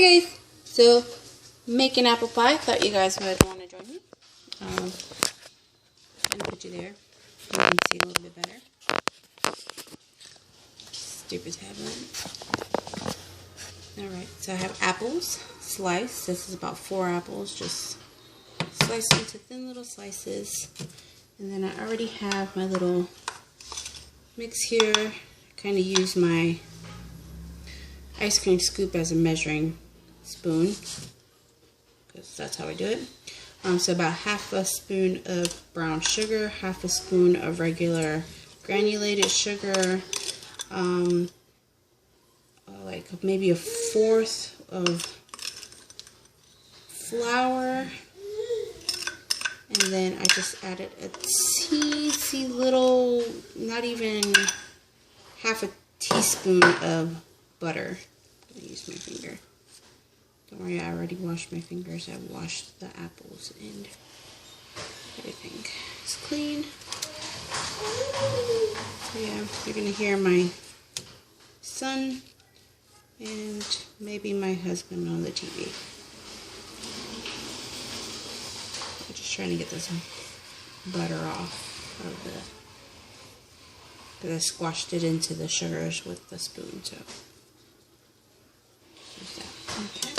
Hi guys! So, making apple pie. Thought you guys would want to join me. I'm gonna put you there. You can see a little bit better. Stupid tablet. Alright, so I have apples sliced. This is about 4 apples. Just slice them into thin little slices. And then I already have my little mix here. Kind of use my ice cream scoop as a measuring spoon, because that's how I do it. So about half a spoon of brown sugar, half a spoon of regular granulated sugar, like maybe a 1/4 of flour, and then I just added a teensy little, not even half a teaspoon of butter. I'm gonna use my finger. Don't worry, I already washed my fingers. I washed the apples and everything. It's clean. So yeah, you're gonna hear my son and maybe my husband on the TV. I'm just trying to get this butter off of the, because I squashed it into the sugars with the spoon, so use that. Okay.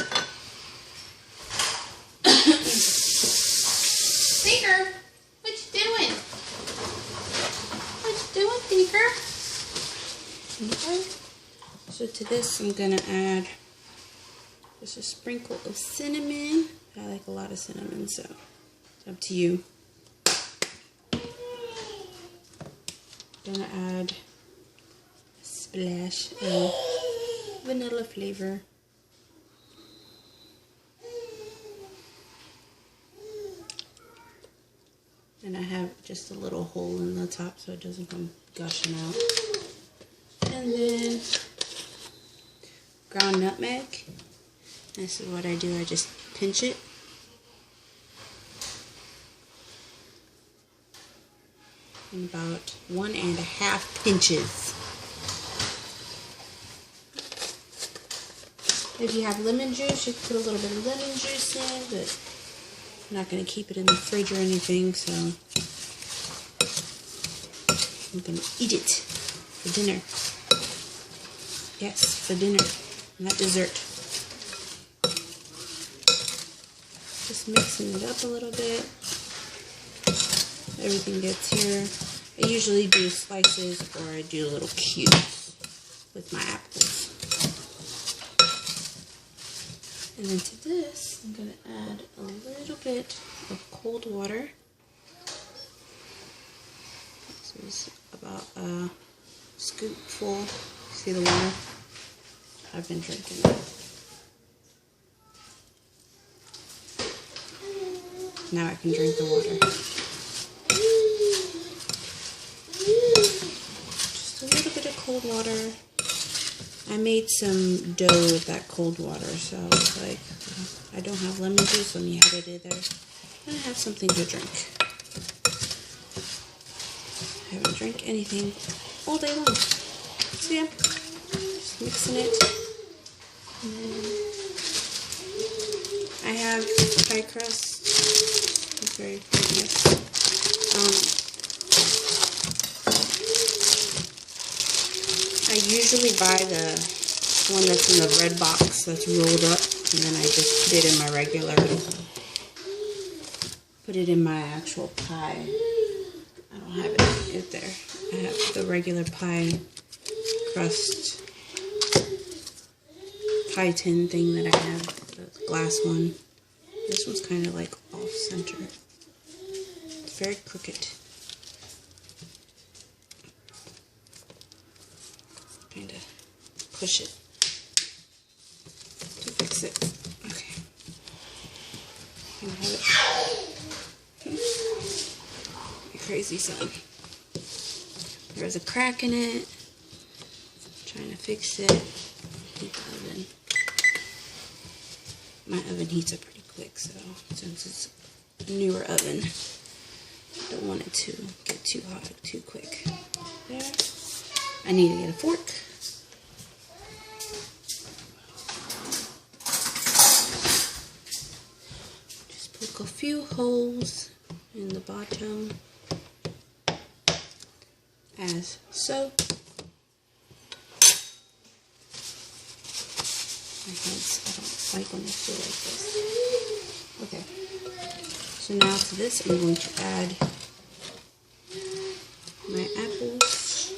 Tinker, what you doing? What you doing, Tinker? Okay. So to this, I'm gonna add just a sprinkle of cinnamon. I like a lot of cinnamon, so it's up to you. Gonna add a splash of vanilla flavor. And I have just a little hole in the top so it doesn't come gushing out. And then ground nutmeg. This is what I do. I just pinch it. In about 1.5 pinches. If you have lemon juice, you can put a little bit of lemon juice in, but I'm not going to keep it in the fridge or anything, so I'm going to eat it for dinner. Yes, for dinner, not dessert. Just mixing it up a little bit. Everything gets here. I usually do slices or I do little cubes with my apples. And then to this, I'm going to add a little bit of cold water. This is about a scoopful. See the water? I've been drinking it. Now I can drink the water. Just a little bit of cold water. I made some dough with that cold water, so I was like, I don't have lemon juice, let me add it in there. And I have something to drink. I haven't drank anything all day long. So yeah, just mixing it. And then I have pie crust. It's very nice. I usually buy the one that's in the red box that's rolled up, and then I just put it in my regular, put it in my actual pie. I don't have it there. I have the regular pie crust pie tin thing that I have, the glass one. This one's kind of like off center. It's very crooked. Kind of push it to fix it. Okay. You can have it. You crazy son. There's a crack in it. I'm trying to fix it. Heat the oven. My oven heats up pretty quick, so since it's a newer oven, I don't want it to get too hot too quick. There. I need to get a fork. a few holes in the bottom, as so. My hands, I don't like when I feel like this. Okay, so now to this I'm going to add my apples.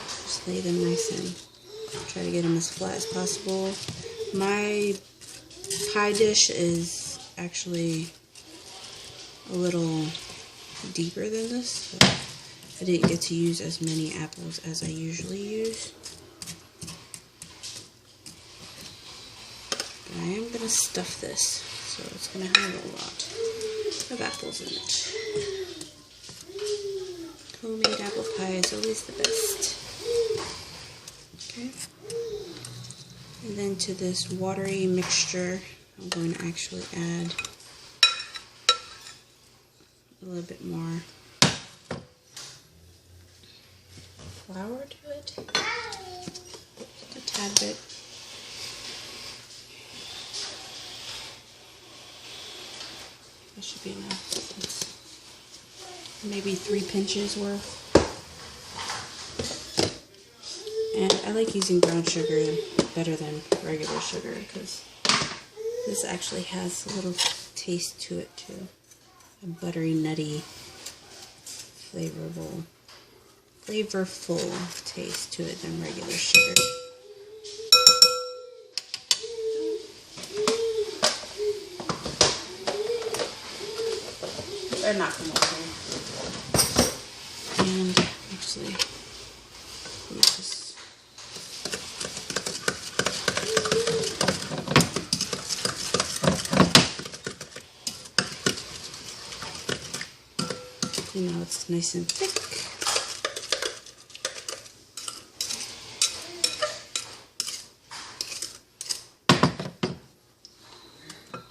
Just lay them nice and try to get them as flat as possible. My pie dish is actually a little deeper than this, so I didn't get to use as many apples as I usually use. But I am going to stuff this, so it's going to have a lot of apples in it. Homemade apple pie is always the best. Okay. And then to this watery mixture, I'm going to actually add a little bit more flour to it. Just a tad bit. That should be enough. It's maybe 3 pinches worth. And I like using brown sugar better than regular sugar because this actually has a little taste to it too. A buttery, nutty, flavorful taste to it than regular sugar. Better not come over here. And actually, let me just. You know, it's nice and thick.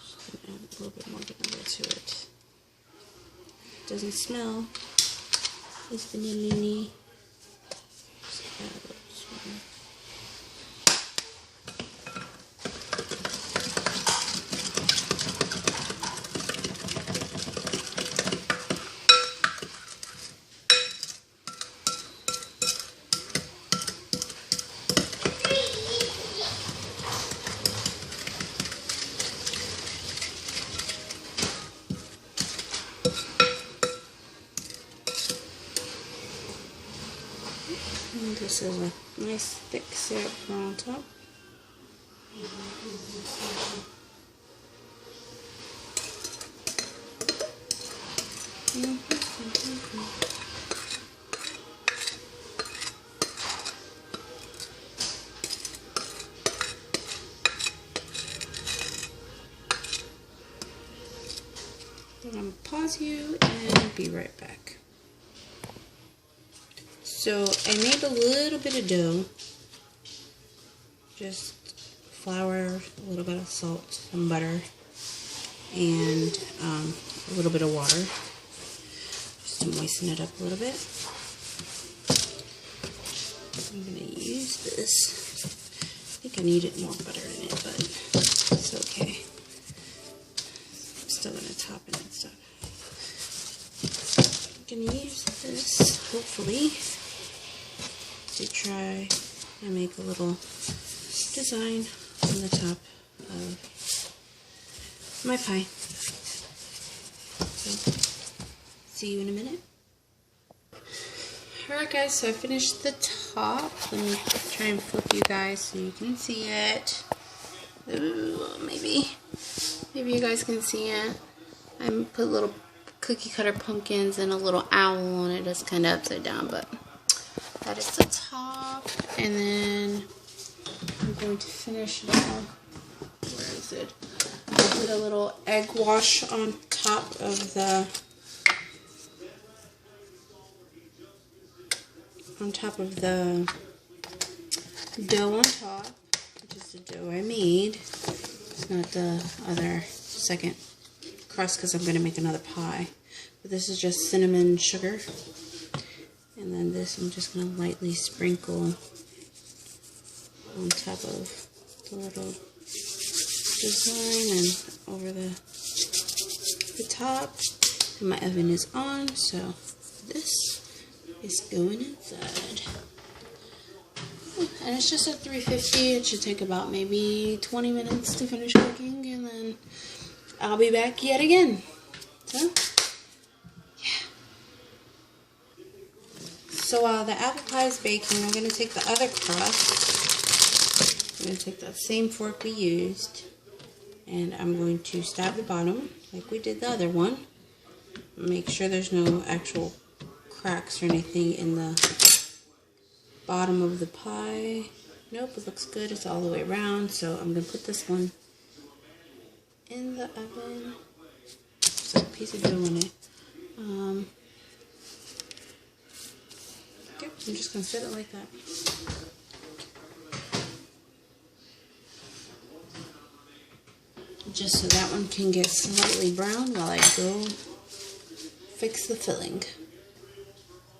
Just gonna add a little bit more vanilla to it. Doesn't smell as vanilla-y. Just add a little sweetener. And this is a nice thick syrup for on top. Then I'm going to pause you and be right back. So I made a little bit of dough, just flour, a little bit of salt, some butter, and a little bit of water, just to moisten it up a little bit. I'm going to use this. I think I needed more butter in it, but it's okay. I'm still going to top it and stuff. I'm going to use this, hopefully, to try and make a little design on the top of my pie. So, see you in a minute. Alright guys, so I finished the top. Let me try and flip you guys so you can see it. Ooh, maybe you guys can see it. I put little cookie cutter pumpkins and a little owl on it. It's kind of upside down, but that is the top. And then I'm going to finish now. Where is it? I put a little egg wash on top of the dough on top, which is the dough I made. It's not the other second crust because I'm going to make another pie. But this is just cinnamon sugar. And then this I'm just going to lightly sprinkle on top of the little design and over the the top. And my oven is on, so this is going inside. And it's just at 350. It should take about maybe 20 minutes to finish cooking, and then I'll be back yet again. So, yeah. So while the apple pie is baking, I'm going to take the other crust. I'm going to take that same fork we used, and I'm going to stab the bottom like we did the other one. Make sure there's no actual cracks or anything in the bottom of the pie. Nope, it looks good. It's all the way around. So I'm going to put this one in the oven. There's a piece of dough in it. Okay, I'm just going to set it like that. Just so that one can get slightly brown while I go fix the filling.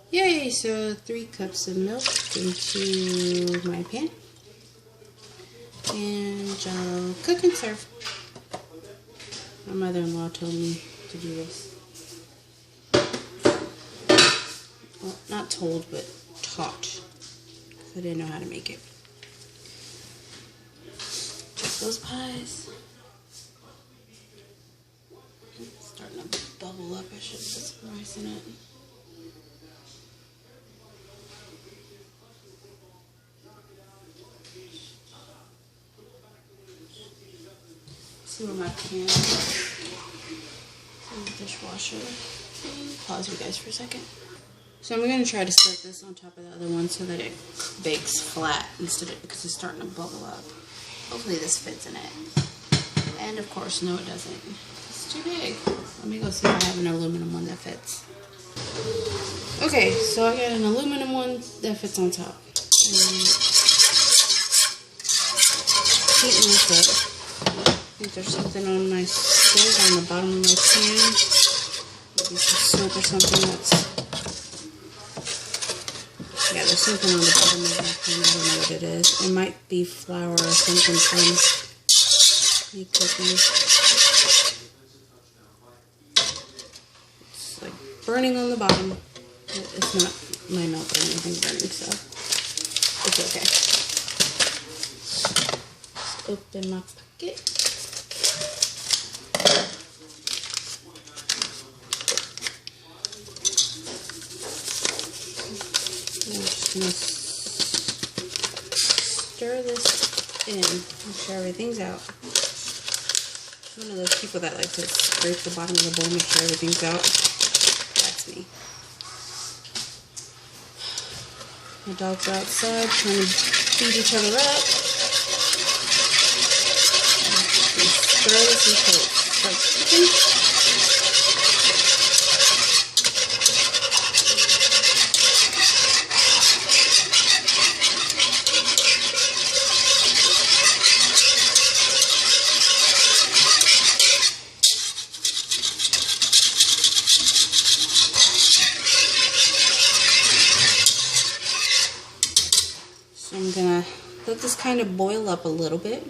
Yay! So 3 cups of milk into my pan. And I'll cook and serve. My mother-in-law told me to do this. Well, not told, but taught. Because I didn't know how to make it. Check those pies. It's starting to bubble up. I should put some rice in it. See where my pan is in the dishwasher. Pause you guys for a second. So I'm going to try to set this on top of the other one so that it bakes flat instead of, because it's starting to bubble up. Hopefully this fits in it. And of course, no it doesn't. It's too big. Let me go see if I have an aluminum one that fits. Okay, so I got an aluminum one that fits on top. Heating this up. I think there's something on my stove on the bottom of my pan. Maybe some soap or something that's... Yeah, there's something on the bottom of my pan. I don't know what it is. It might be flour or something from me cooking. It's like burning on the bottom. It's not my milk or anything burning, so it's okay. Just open my pocket. I'm just going to stir this in. Make sure everything's out. I'm one of those people that like to scrape the bottom of the bowl, make sure everything's out. That's me. My dogs are outside trying to feed each other up. Stir this until it starts cooking. I'm gonna let this kind of boil up a little bit.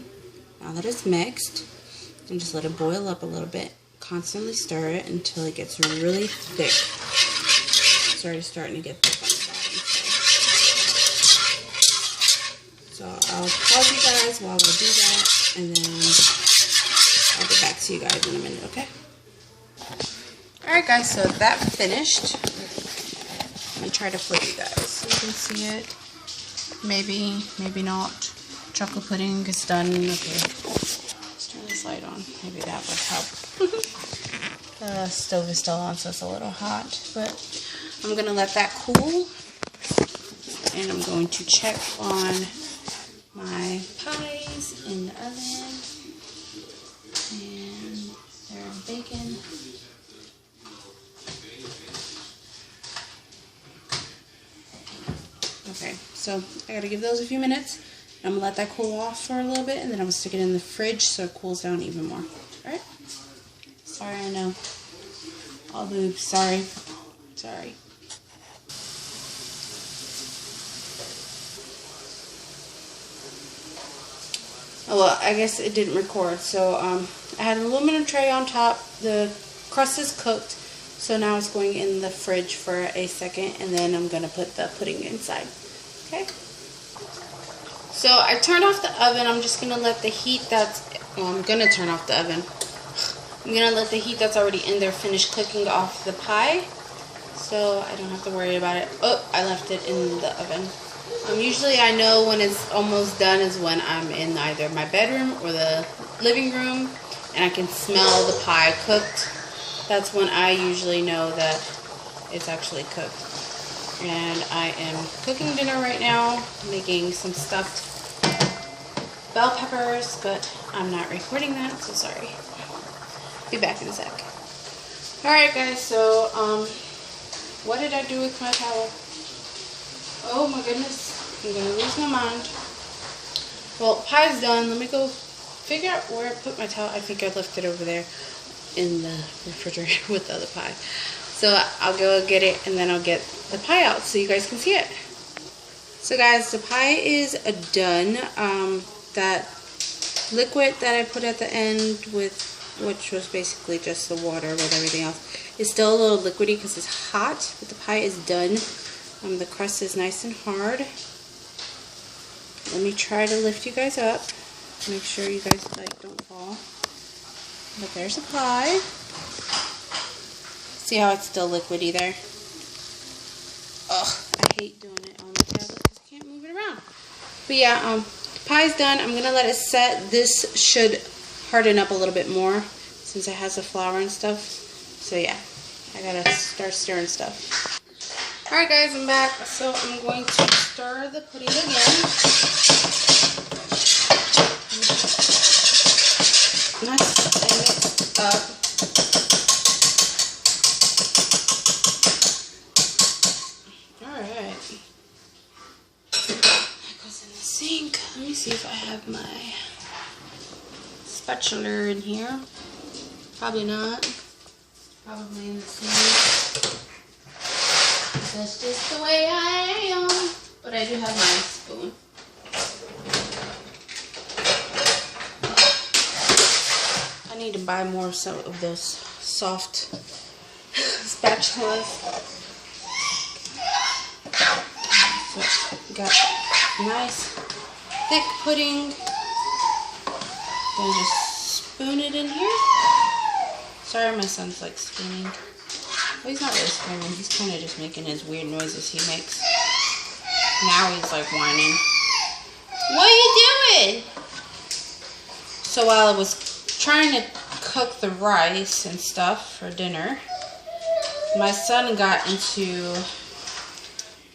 Now that it's mixed, and just let it boil up a little bit. Constantly stir it until it gets really thick. It's already starting to get thick on the bottom. So I'll pause you guys while I do that, and then I'll get back to you guys in a minute, okay? Alright guys, so that finished. I'm gonna try to flip you guys so you can see it. Maybe, maybe not. Chocolate pudding is done. Okay. Let's turn this light on. Maybe that would help. The stove is still on, so it's a little hot. But I'm going to let that cool. And I'm going to check on my pies in the oven. And they're baking. Okay, so I gotta give those a few minutes. I'm gonna let that cool off for a little bit, and then I'm gonna stick it in the fridge so it cools down even more. Alright? Sorry, I know. All boobs, sorry. Sorry. Oh well, I guess it didn't record. So I had an aluminum tray on top. The crust is cooked, so now it's going in the fridge for a second, and then I'm going to put the pudding inside. Okay? So I turned off the oven. I'm just going to let the heat I'm going to turn off the oven. I'm going to let the heat that's already in there finish cooking off the pie, so I don't have to worry about it. Oh, I left it in the oven. Usually I know when it's almost done is when I'm in either my bedroom or the living room and I can smell the pie cooked. That's when I usually know that it's actually cooked. And I am cooking dinner right now, making some stuffed bell peppers, but I'm not recording that, so sorry. Be back in a sec. Alright guys, so what did I do with my towel? Oh my goodness, I'm gonna lose my mind. Well, pie's done. Let me go figure out where I put my towel. I think I left it over there in the refrigerator with the other pie. So I'll go get it and then I'll get the pie out so you guys can see it. So guys, the pie is done. That liquid that I put at the end, which was basically just the water with everything else, is still a little liquidy because it's hot, but the pie is done. The crust is nice and hard. Let me try to lift you guys up. Make sure you guys don't fall. But there's the pie. See how it's still liquidy there? Ugh, I hate doing it on the tablet because I can't move it around. But yeah, pie's done. I'm gonna let it set. This should harden up a little bit more since it has the flour and stuff. So yeah, I gotta start stirring stuff. Alright guys, I'm back. So I'm going to stir the pudding again. Nice and mix up. Alright. That goes in the sink. Let me see if I have my spatula in here. Probably not. Probably in the sink. That's just the way I am. But I do have my spoon. I need to buy more of those soft spatulas. So, got nice thick pudding. Then just spoon it in here. Sorry, my son's like spooning. Well, he's not really screaming. He's kind of just making his weird noises he makes. Now he's like whining. What are you doing? So while I was trying to cook the rice and stuff for dinner, my son got into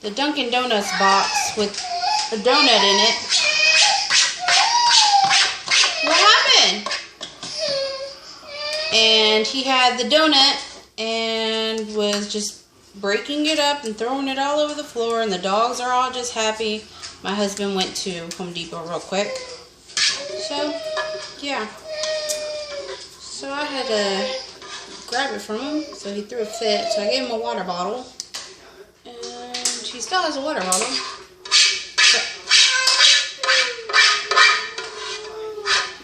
the Dunkin' Donuts box with a donut in it. What happened? And he had the donut and was just breaking it up and throwing it all over the floor, and the dogs are all just happy. My husband went to Home Depot real quick. So, yeah. So I had to grab it from him, so he threw a fit. So I gave him a water bottle, and he still has a water bottle. But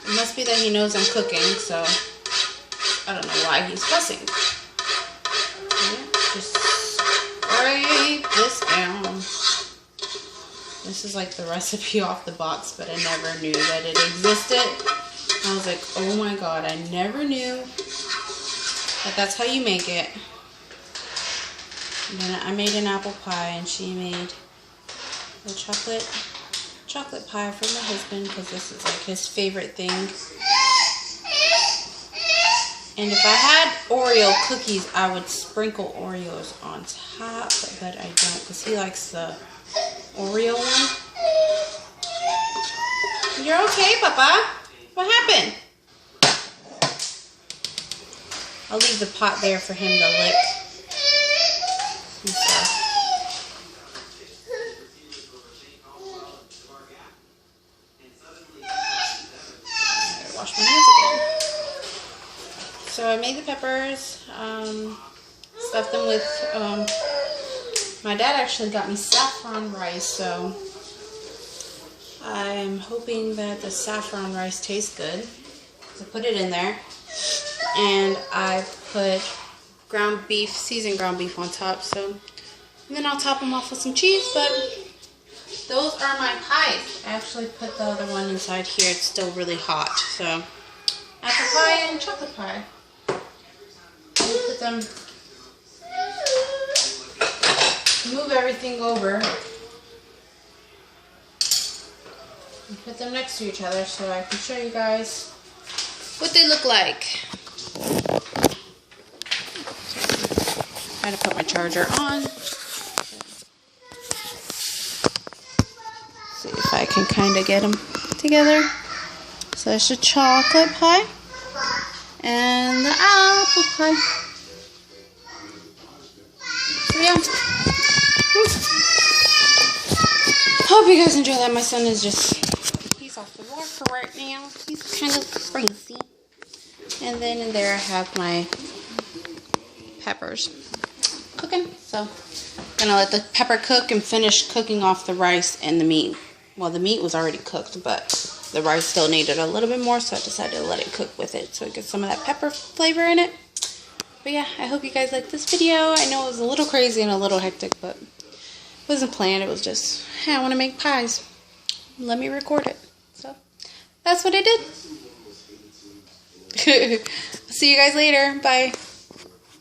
it must be that he knows I'm cooking, so I don't know why he's fussing. Just scrape this down. This is like the recipe off the box, but I never knew that it existed. I was like, oh my god, I never knew that that's how you make it. And then I made an apple pie, and she made a chocolate pie for my husband, because this is like his favorite thing. And if I had Oreo cookies, I would sprinkle Oreos on top, but I don't, because he likes the Oreo one. You're okay, Papa? What happened? I'll leave the pot there for him to lick and stuff. I gotta wash my hands again. So I made the peppers, stuffed them with, my dad actually got me saffron rice, so I'm hoping that the saffron rice tastes good. So put it in there. And I put ground beef, seasoned ground beef on top. So, and then I'll top them off with some cheese. But those are my pies. I actually put the other one inside here. It's still really hot. So apple pie and chocolate pie. Put them, move everything over. And put them next to each other so I can show you guys what they look like. Try to put my charger on. See if I can kind of get them together. So there's the chocolate pie and the apple pie. So yeah. Hope you guys enjoy that. My son is just, he's off the work for right now. He's kind of crazy. And then in there I have my peppers cooking. So I'm gonna let the pepper cook and finish cooking off the rice and the meat. Well, the meat was already cooked, but the rice still needed a little bit more, so I decided to let it cook with it so it gets some of that pepper flavor in it. But yeah, I hope you guys liked this video. I know it was a little crazy and a little hectic, but it wasn't planned. It was just, hey, I want to make pies. Let me record it. So that's what I did. See you guys later. Bye.